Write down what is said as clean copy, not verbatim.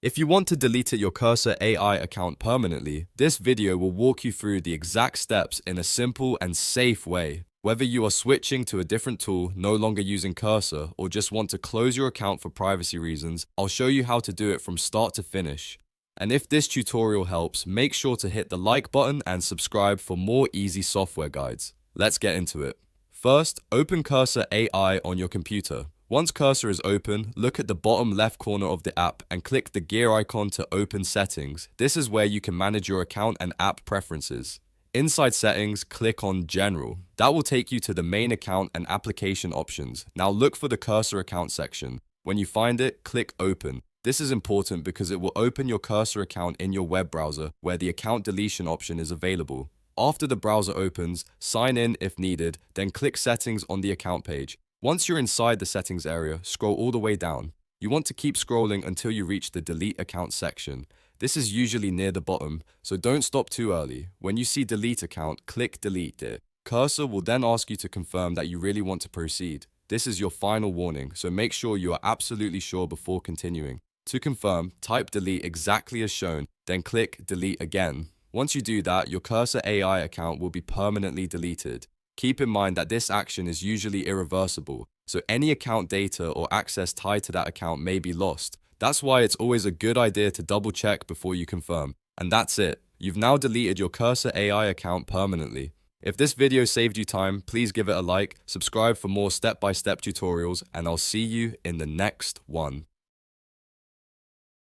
If you want to delete your Cursor AI account permanently, this video will walk you through the exact steps in a simple and safe way. Whether you are switching to a different tool, no longer using Cursor, or just want to close your account for privacy reasons, I'll show you how to do it from start to finish. And if this tutorial helps, make sure to hit the like button and subscribe for more easy software guides. Let's get into it. First, open Cursor AI on your computer. Once Cursor is open, look at the bottom left corner of the app and click the gear icon to open Settings. This is where you can manage your account and app preferences. Inside Settings, click on General. That will take you to the main account and application options. Now look for the Cursor account section. When you find it, click Open. This is important because it will open your Cursor account in your web browser where the account deletion option is available. After the browser opens, sign in if needed, then click Settings on the account page. Once you're inside the settings area, scroll all the way down. You want to keep scrolling until you reach the Delete Account section. This is usually near the bottom, so don't stop too early. When you see Delete Account, click Delete it. Cursor will then ask you to confirm that you really want to proceed. This is your final warning, so make sure you are absolutely sure before continuing. To confirm, type Delete exactly as shown, then click Delete again. Once you do that, your Cursor AI account will be permanently deleted. Keep in mind that this action is usually irreversible, so any account data or access tied to that account may be lost. That's why it's always a good idea to double check before you confirm. And that's it. You've now deleted your Cursor AI account permanently. If this video saved you time, please give it a like, subscribe for more step-by-step tutorials, and I'll see you in the next one.